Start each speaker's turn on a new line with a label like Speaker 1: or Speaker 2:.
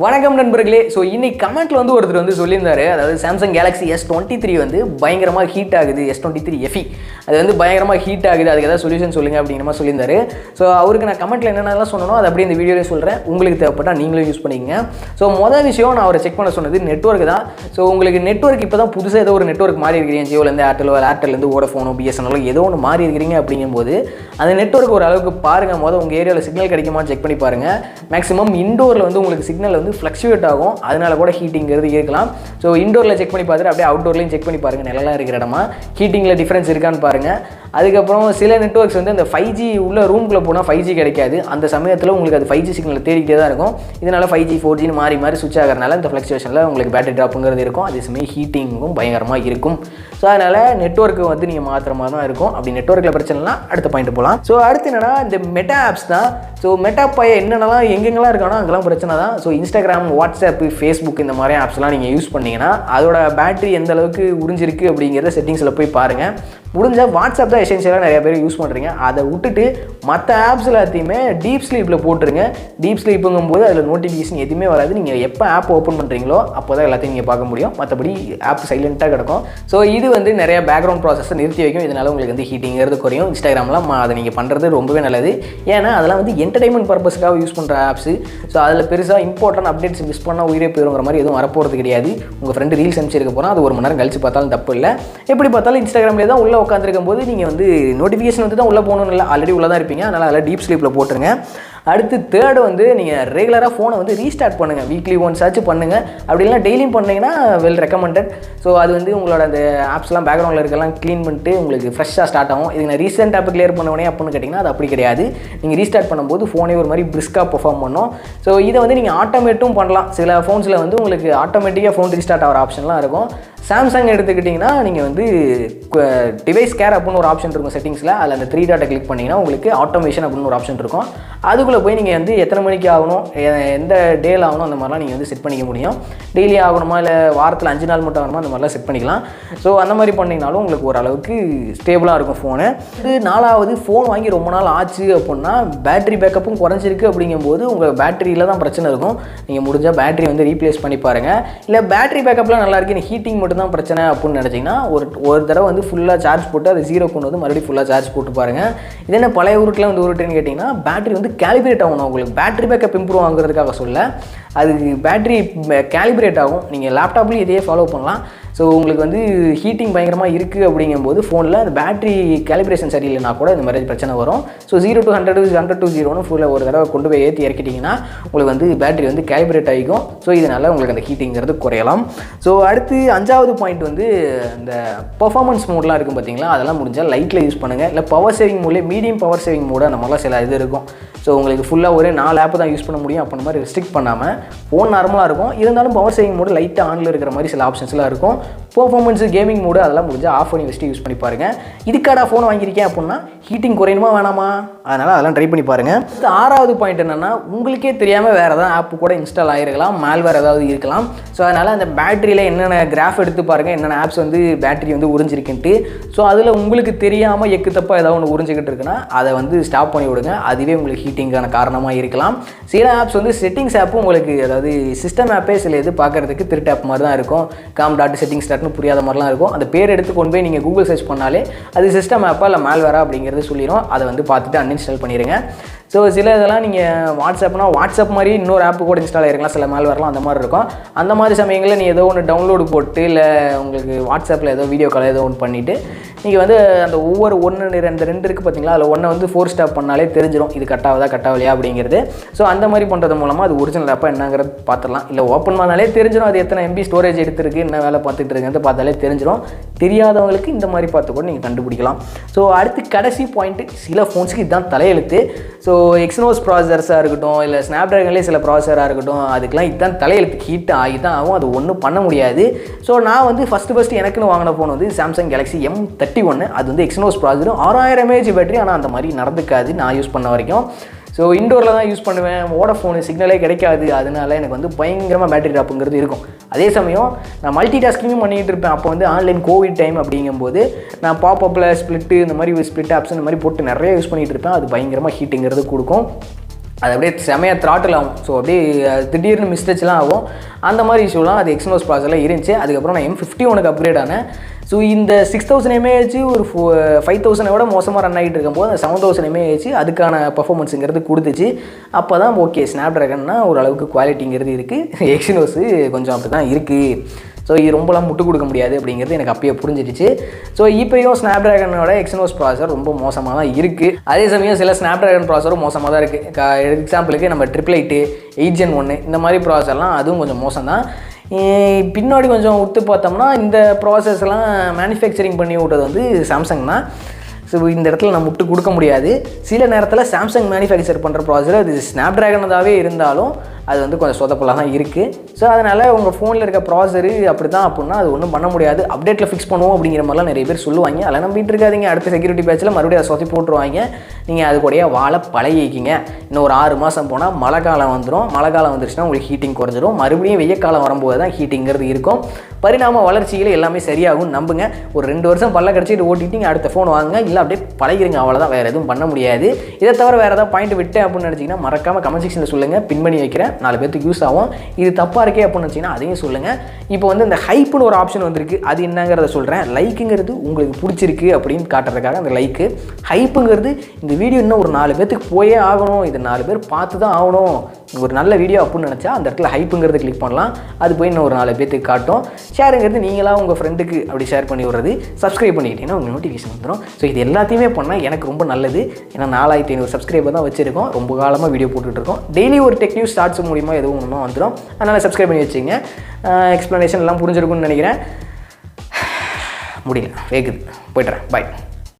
Speaker 1: வணக்கம் நண்பர்களே. ஸோ இன்னைக்கு கமெண்ட்ல ஒருத்தர் சொல்லியிருந்தாரு, அதாவது சாம்சங் Galaxy S23 பயங்கரமாக ஹீட் ஆகுது, S23 FE அது பயங்கரமாக ஹீட் ஆகுது, அதுக்கு ஏதாவது சொல்யூஷன் சொல்லுங்க அப்படிங்கிற மாதிரி சொல்லியிருந்தாரு. ஸோ அவருக்கு நான் கமெண்ட்ல என்னென்னலாம் சொன்னனோ அது அப்படியே இந்த வீடியோவில் சொல்கிறேன், உங்களுக்கு தேவைப்பட்டால் நீங்களும் யூஸ் பண்ணிக்கங்க. ஸோ மொதல் விஷயம் நான் அவரை செக் பண்ண சொன்னது நெட்வொர்க் தான். ஸோ உங்களுக்கு நெட்வொர்க் இப்போ தான் புதுசாக ஏதோ ஒரு நெட்வொர்க் மாறி இருக்கிறீங்க, ஜியோலேருந்து ஏர்டெல்லேருந்து வோடஃபோனோ பிஎஸ்என்எல்லோ ஏதோ ஒன்று மாறி இருக்கிறீங்க அப்படிங்கும்போது அந்த நெட்வொர்க் ஒரு அளவுக்கு பாருங்கள். மொதல் உங்கள் ஏரியாவில் சிக்னல் கிடைக்குமான்னு செக் பண்ணி பாருங்கள். மேக்ஸிமம் இண்டோரில் உங்களுக்கு சிக்னல் ஃப்ளக்சுவேட் ஆகும், அதனால கூட ஹீட்டிங்கிறது இருக்கலாம். ஸோ இண்டோரில் செக் பண்ணி பார்த்துட்டு அப்படியே அவுட்டோர்லையும் செக் பண்ணி பாருங்கள், நிலலாம் இருக்கிற இடமா ஹீட்டிங்கில் டிஃப்ரென்ஸ் இருக்கான்னு பாருங்கள். அதுக்கப்புறம் சில நெட்வொர்க்ஸ் அந்த 5G உள்ள ரூம்குள்ளே போனால் 5G கிடைக்காது, அந்த சமயத்தில் உங்களுக்கு அது 5G சிக்னல் தேடிக்கிட்டே தான் இருக்கும். இதனால் 5G 4G மாறி சுவிட்ச் ஆகிறதுனால இந்த ஃப்ளக்சுவேஷனில் உங்களுக்கு பேட்டரி ட்ராப்புங்கிறது இருக்கும், அதே சமயம் ஹீட்டிங்கும் பயங்கரமாக இருக்கும். ஸோ அதனால் நெட்வொர்க்கு நீங்கள் மாத்திர மாதிரி தான் இருக்கும். அப்படி நெட்வொர்க்கில் பிரச்சனைனா அடுத்த பாயிண்ட் போகலாம். ஸோ அடுத்து என்னன்னா இந்த மெட்டா ஆப்ஸ் தான். ஸோ மெட்டா பைய என்னென்னலாம் எங்கெங்கெல்லாம் இருக்கானோ அங்கெல்லாம் பிரச்சனை தான். ஸோ இன்ஸ்டாகிராம், வாட்ஸ்அப், ஃபேஸ்புக் இந்த மாதிரி ஆப்ஸ்லாம் நீங்கள் யூஸ் பண்ணிங்கன்னா அதோட பேட்டரி எந்த அளவுக்கு உறிஞ்சிருக்கு அப்படிங்கிறத செட்டிங்ஸில் போய் பாருங்கள். முடிஞ்சால் வாட்ஸ்அப் தான் எசென்ஷியலாக நிறைய பேர் யூஸ் பண்ணுறீங்க, அதை விட்டுட்டு மற்ற ஆப்ஸ் எல்லாத்தையுமே டீப் ஸ்லீப்பில் போட்டுருங்க. டீப் ஸ்லீப்புங்கும்போது அதில் நோட்டிஃபிகேஷன் எதுவுமே வராது. நீங்கள் எப்போ ஆப் ஓப்பன் பண்ணுறீங்களோ அப்போ தான் எல்லாத்தையும் நீங்கள் பார்க்க முடியும், மற்றபடி ஆப் சைலண்ட்டாக கிடக்கும். ஸோ இது நிறைய பேக்ரவுண்ட் ப்ராசஸை நிறுத்தி வைக்கும், இதனால் உங்களுக்கு ஹீட்டிங்கிறது குறையும். இன்ஸ்டாகிராம்லாம் அதை நீங்கள் பண்ணுறது ரொம்பவே நல்லது, ஏன்னா அதெல்லாம் என்டர்டைன்மெண்ட் பர்பஸ்க்காக யூஸ் பண்ணுற ஆப்ஸு. ஸோ அதில் பெருசாக இம்பார்ட்டன்ட் அப்டேட்ஸ் மிஸ் பண்ணால் உயிரே போயிருங்கிற மாதிரி எதுவும் வரப்போகிறது கிடையாது. உங்கள் ஃப்ரெண்டு ரீல்ஸ் அனுப்பிச்சிருக்க போனால் அது 1 மணி நேரம் கழிச்சு பார்த்தாலும் தப்பு இல்லை. எப்படி பார்த்தாலும் இன்ஸ்டாகிராம்லேயே தான் உள்ளே உட்காந்துருக்கும் போது நீங்கள் நோட்டிஃபிகேஷன் தான் உள்ளே போகணும்னு இல்லை, ஆல்ரெடி உள்ளே தான் இருப்பீங்க, அதனால் அதில் டீப் ஸ்லீப்பில் போட்டுருங்க. அடுத்து தேர்டு நீங்கள் ரெகுலராக ஃபோனை ரீஸ்டார்ட் பண்ணுங்கள், வீக்லி ஒன்ஸ் ஆச்சு பண்ணுங்கள். அப்படி இல்லைனா டெய்லியும் பண்ணிங்கன்னா வெல் ரெக்கமெண்டட். ஸோ அது உங்களோட அந்த ஆப்ஸ்லாம் பேக்ரவுண்டில் இருக்கலாம் க்ளீன் பண்ணிட்டு உங்களுக்கு ஃப்ரெஷ்ஷாக ஸ்டார்ட் ஆகும். இது நான் ரீசெண்ட் ஆப் கிளியர் பண்ணவனே அப்படின்னு கேட்டிங்கன்னா அது அப்படி கிடையாது. நீங்கள் ரீஸ்டார்ட் பண்ணும்போது ஃபோனே ஒரு மாதிரி பிரிஸ்காக பெர்ஃபார்ம் பண்ணும். ஸோ இதை நீங்கள் ஆட்டோமேட்டும் பண்ணலாம். சில ஃபோன்ஸில் உங்களுக்கு ஆட்டோமேட்டிக்காக ஃபோன் ரீஸ்டார்ட் ஆகிற ஆப்ஷன்லாம் இருக்கும். சாம்சங் எடுத்துக்கிட்டிங்கன்னா நீங்கள் டிவைஸ் கேர் அப்படின்னு ஒரு ஆப்ஷன் இருக்கும் செட்டிங்ஸில், அதில் அந்த 3 டாட்டை கிளிக் பண்ணிங்கன்னா உங்களுக்கு ஆட்டோமேஷன் அப்படின்னு ஒரு ஆப்ஷன் இருக்கும். அதுக்குள்ளே போய் நீங்கள் எத்தனை மணிக்கு ஆகணும், எந்த டேயில் ஆகணும், அந்த மாதிரிலாம் நீங்கள் செட் பண்ணிக்க முடியும். டெய்லி ஆகணுமா இல்லை வாரத்தில் 5 நாள் மட்டும் ஆகணுமா, அந்த மாதிரிலாம் செட் பண்ணிக்கலாம். ஸோ அந்த மாதிரி பண்ணிங்கனாலும் உங்களுக்கு ஓரளவுக்கு ஸ்டேபிளாக இருக்கும் ஃபோனு. இது 4வது, ஃபோன் வாங்கி ரொம்ப நாள் ஆச்சு அப்படின்னா பேட்டரி பேக்கப்பும் குறைஞ்சிருக்கு. அப்படிங்கும்போது உங்கள் பேட்டரியில் தான் பிரச்சனை இருக்கும். நீங்கள் முடிஞ்சால் பேட்டரி ரீப்ளேஸ் பண்ணி பாருங்கள். இல்லை பேட்டரி பேக்கப்லாம் நல்லா இருக்குது, ஹீட்டிங் மட்டும் தான் பிரச்சனை அப்படின்னு நினச்சிங்கன்னா ஒரு தடவை ஃபுல்லாக சார்ஜ் போட்டு அது 0 கொண்டு மறுபடியும் ஃபுல்லாக சார்ஜ் போட்டு பாருங்கள். இது என்ன பழைய ஊருக்குலாம் உருட்டுன்னு கேட்டிங்கன்னா பேட்டரி கேலிப்ரேட் ஆகணும். உங்களுக்கு பேட்டரி பேக்கப் இம்ப்ரூவ் ஆகுறதுக்காக சொல்ல, அது பேட்டரி கேலிப்ரேட் ஆகும். நீங்கள் லேப்டாப்லேயும் இதையே ஃபாலோ பண்ணலாம். ஸோ உங்களுக்கு ஹீட்டிங் பயங்கரமாக இருக்குது அப்படிங்கும்போது ஃபோனில் அந்த பேட்டரி கேலிப்ரேஷன் சரியில்லைனா கூட இந்த மாதிரி பிரச்சனை வரும். ஸோ 0 to 100, 100 to 0ன்னு ஃபுல்லாக ஒரு தடவை கொண்டு போய் ஏற்றி இறக்கிட்டிங்கன்னா உங்களுக்கு பேட்டரி கேலிப்ரேட் ஆகிக்கும். ஸோ இதனால் உங்களுக்கு அந்த ஹீட்டிங்கிறது குறையலாம். ஸோ அடுத்து 5வது பாயிண்ட் இந்த பர்ஃபார்மன்ஸ் மோட்லாம் இருக்கும் பார்த்தீங்களா, அதெல்லாம் முடிஞ்சால் லைட்டில் யூஸ் பண்ணுங்கள். இல்லை பவர் சேவிங் மோட்லேயே மீடியம் பவர் சேவிங் மோடு அந்த மாதிரிலாம் சில இது இருக்கும். ஸோ உங்களுக்கு ஃபுல்லாக ஒரே 4 ஆப் தான் யூஸ் பண்ண முடியும் அப்படின்ற மாதிரி ரெஸ்ட்ரிக்ட் பண்ணாமல் ஃபோன் நார்மலாக இருக்கும். இருந்தாலும் பவர் சேவிங் மோடு லைட்டாக ஆனில் இருக்கிற மாதிரி சில ஆப்ஷன்ஸ்லாம் இருக்கும். பர்ஃபார்மன்ஸு, கேமிங் மோடு அதெல்லாம் முடிஞ்சால் ஆஃப் பண்ணி வச்சுட்டு யூஸ் பண்ணி பாருங்கள். இதுக்காடா ஃபோன் வாங்கியிருக்கேன் அப்படின்னா ஹீட்டிங் குறையணுமா வேணாமா, அதனால் அதெல்லாம் ட்ரை பண்ணி பாருங்கள். 6வது பாயிண்ட் என்னென்னா, உங்களுக்கே தெரியாமல் வேறு ஏதாவது ஆப் கூட இன்ஸ்டால் ஆகிருக்கலாம், மால்வேர் ஏதாவது இருக்கலாம். ஸோ அதனால் அந்த பேட்டரியில் என்னென்ன கிராஃப் எடுத்து பாருங்கள், என்னென்ன ஆப்ஸ் பேட்டரி உறிஞ்சிருக்குன்ட்டு. ஸோ அதில் உங்களுக்கு தெரியாமல் எக்கு தப்பாக ஏதாவது ஒன்று உறிஞ்சிக்கிட்டு இருக்குன்னா அதை ஸ்டாப் பண்ணி விடுங்க. அதுவே உங்களுக்கு ஹீட்டிங்கான காரணமாக இருக்கலாம். சில ஆப்ஸ் செட்டிங்ஸ் ஆப்பும் உங்களுக்கு, அதாவது சிஸ்டம் ஆப்பே சில இது பார்க்குறதுக்கு திருட்டு ஆப் மாதிரி தான் இருக்கும். com.settings புரியாத மாதிரிலாம் இருக்கும். அந்த பேர் எடுத்து கொண்டு போய் நீங்கள் கூகுள் சர்ச் பண்ணாலே அது சிஸ்டம் ஆப்பா இல்லை மால்வேரா அப்படிங்கிறது சொல்லிடும். அதை பார்த்துட்டு அன்இன்ஸ்டால் பண்ணிடுங்க. ஸோ சில இதெல்லாம் நீங்கள் வாட்ஸ்அப் மாதிரி இன்னொரு ஆப்பு கூட இன்ஸ்டால் ஆகிருக்கலாம், சில மால்வேர்லாம் அந்த மாதிரி இருக்கும். அந்த மாதிரி சமயங்களில் நீ ஏதோ ஒன்று டவுன்லோடு போட்டு இல்லை உங்களுக்கு வாட்ஸ்அப்பில் ஏதோ வீடியோ கால் ஏதோ ஒன்று பண்ணிவிட்டு நீங்கள் அந்த ஒவ்வொரு 1, 2 இருக்குது பார்த்தீங்களா, அதில் ஒன்றை 4 ஸ்டாப் பண்ணாலே தெரிஞ்சிடும் இது கட்டாவலையா அப்படிங்கிறது. ஸோ அந்த மாதிரி பண்ணுறது மூலமாக அது ஒரிஜினல் ஆப்பாக என்னங்கிறது பார்த்துடலாம். இல்லை ஓப்பன் பண்ணாலே தெரிஞ்சிடும் அது எத்தனை MB ஸ்டோரேஜ் எடுத்துருக்கு, என்ன வேலை பார்த்துட்டு இருக்குன்னு பார்த்தாலே தெரிஞ்சிடும். தெரியாதவங்களுக்கு இந்த மாதிரி பார்த்து கூட நீங்கள் கண்டுபிடிக்கலாம். ஸோ அடுத்து கடைசி பாயிண்ட்டு, சில ஃபோன்ஸுக்கு இதுதான் தலையெழுத்து. ஸோ எக்ஸ்னோஸ் ப்ராசஸராக இருக்கட்டும், இல்லை ஸ்னாப்ட்ராகன்லேயே சில ப்ராசஸராக இருக்கட்டும், அதுக்கெலாம் இதுதான் தலையெழுத்து. ஹீட் ஆகி தான் ஆகும், அது ஒன்றும் பண்ண முடியாது. ஸோ நான் ஃபஸ்ட்டு எனக்குன்னு வாங்கின ஃபோன் சாம்சங் Galaxy M31. அது எக்ஸ்னோஸ் ப்ராசஸர், 6000 mAh பேட்டரி. ஆனால் அந்த மாதிரி நடந்துக்காது நான் யூஸ் பண்ண வரைக்கும். ஸோ இண்டோரில் தான் யூஸ் பண்ணுவேன், வோடஃபோனு சிக்னலே கிடைக்காது, அதனால எனக்கு பயங்கரமாக பேட்டரி ட்ராப்புங்கிறது இருக்கும். அதே சமயம் நான் மல்டி டாஸ்கிங்கும் பண்ணிகிட்டு இருப்பேன். அப்போ ஆன்லைன் கோவிட் டைம் அப்படிங்கும்போது நான் பாப்பப்பில் ஸ்ப்ளிட்டு இந்த மாதிரி ஸ்ப்ளிட் ஆப்ஸ் இந்த மாதிரி போட்டு நிறைய யூஸ் பண்ணிகிட்டு இருப்பேன். அது பயங்கரமாக ஹீட்டுங்கிறது கொடுக்கும். அது அப்படியே செமையாக த்ராட்டில் ஆகும். ஸோ அப்படியே திடீர்னு மிஸ்டேக்ஸ்லாம் ஆகும். அந்த மாதிரி இஷ்யூலாம் அது எக்ஸினோஸ் ப்ராசஸில் இருந்துச்சு. அதுக்கப்புறம் நான் M51 அப்கிரேட் ஆனேன். ஸோ இந்த 6000 mAh ஒரு 5000 விட மோசமாக ரன் ஆகிட்டு இருக்கும்போது அந்த 7000 mAh அதுக்கான பர்ஃபார்மன்ஸுங்கிறது கொடுத்துச்சு. அப்போ தான் ஓகே ஸ்னாப் ட்ராகன்னா ஓரளவுக்கு குவாலிட்டிங்கிறது இருக்குது, எக்ஸினோஸு கொஞ்சம் அப்படி தான் இருக்குது. ஸோ இது ரொம்பலாம் முட்டு கொடுக்க முடியாது அப்படிங்கிறது எனக்கு அப்பயே புரிஞ்சிடுச்சு. ஸோ இப்போயும் ஸ்னாப் ட்ராகனோட எக்ஸினோஸ் ப்ராசஸர் ரொம்ப மோசமாக தான் இருக்குது. அதே சமயம் சில ஸ்னாப் ட்ராகன் ப்ராசஸரும் மோசமாக தான் இருக்குது. எக்ஸாம்பிளுக்கு நம்ம 888 8 Gen 1 இந்த மாதிரி ப்ராசஸர்லாம் அதுவும் கொஞ்சம் மோசம் தான். பின்னாடி கொஞ்சம் உத்து பார்த்தோம்னா இந்த ப்ராசஸ்லாம் மேனுஃபேக்சரிங் பண்ணி விட்டது வந்து சாம்சங் தான். ஸோ இந்த இடத்துல நம்ம முட்டு கொடுக்க முடியாது. சில நேரத்தில் சாம்சங் மேனுஃபேக்சர் பண்ணுற ப்ராசஸர் அது ஸ்னாப் ட்ராகனதாகவே இருந்தாலும் அது வந்து கொஞ்சம் சொதப்பலாக தான் இருக்குது. ஸோ அதனால் உங்கள் ஃபோனில் இருக்க ப்ராசஸரு அப்படி தான் அப்படின்னா அது ஒன்றும் பண்ண முடியாது. அப்டேட்டில் ஃபிக்ஸ் பண்ணுவோம் அப்படிங்கிற மாதிரிலாம் நிறைய பேர் சொல்லுவாங்க. அதெல்லாம் நம்பிட்டு இருக்காதீங்க. அடுத்த செக்யூரிட்டி பேட்சில் மறுபடியும் அதை சொத்தி போட்டுருவாங்க. நீங்கள் அது கூடயே வாழை பழகிக்கிங்க. இன்னும் ஒரு 6 மாதம் போனால் மழை காலம் வந்துடும். மழை காலம் வந்துருச்சுன்னா உங்களுக்கு ஹீட்டிங் குறைஞ்சிடும். மறுபடியும் வெய்ய காலம் வரும்போது தான் ஹீட்டிங்கிறது இருக்கும். பரிணாம வளர்ச்சியில் எல்லாமே சரியாகும் நம்புங்க. ஒரு 2 வருஷம் பல்ல கடிச்சிட்டு ஓட்டிட்டு அடுத்த ஃபோன் வாங்குங்க. இல்லை அப்படியே பழகிருங்க, அவ்வளோதான். வேறு எதுவும் பண்ண முடியாது. இதை தவிர வேறு ஏதாவது பாயிண்ட் விட்டேன் அப்படின்னு நினச்சிங்கன்னா மறக்காமல் கமெண்ட் செக்ஷனில் சொல்லுங்கள். பின் பண்ணி வைக்கிறேன். 4 பேருக்கு யூஸ் ஆகும். இது தப்பாக இருக்கே அப்படின்னு நினச்சிங்கன்னா அதையும் சொல்லுங்கள். இப்போ வந்து இந்த ஹைப்புன்னு ஒரு ஆப்ஷன் வந்திருக்கு. அது என்னங்கிறத சொல்கிறேன். லைக்குங்கிறது உங்களுக்கு பிடிச்சிருக்கு அப்படின்னு காட்டுறதுக்காக அந்த லைக்கு. ஹைப்புங்கிறது இந்த வீடியோ இன்னும் ஒரு 4 பேருக்கு போயே ஆகணும், இது 4 பேர் பார்த்து தான் ஆகணும், ஒரு நல்ல வீடியோ அப்படின்னு நினச்சா அந்த இடத்துல ஹைப்புங்கிறது கிளிக் பண்ணலாம். அது போய் இன்னும் ஒரு 4 பேருக்கு காட்டும். ஷேருங்கிறது நீங்களாக உங்கள் ஃப்ரெண்டுக்கு அப்படி ஷேர் பண்ணி விடுறது. சப்ஸ்கிரைப் பண்ணிக்கிட்டீங்கன்னா உங்களுக்கு நோட்டிஃபிகேஷன் வந்துடும். ஸோ இது எல்லாத்தையுமே பண்ணால் எனக்கு ரொம்ப நல்லது. ஏன்னா 4500 சப்ஸ்கிரைபர் தான் வச்சுருக்கோம். ரொம்ப காலமாக வீடியோ போட்டுட்ருக்கோம். டெய்லி ஒரு டெக் நியூஸ் ஸ்டார்ட்ஸ் மூலிமா எதுவும் ஒன்றும் வந்துடும். அதனால் சப்ஸ்கிரைப் பண்ணி வச்சுங்க. எக்ஸ்ப்ளனேஷன் எல்லாம் புரிஞ்சிருக்குன்னு நினைக்கிறேன். முடியல, வேகுது, போய்ட்டுறேன். பாய்.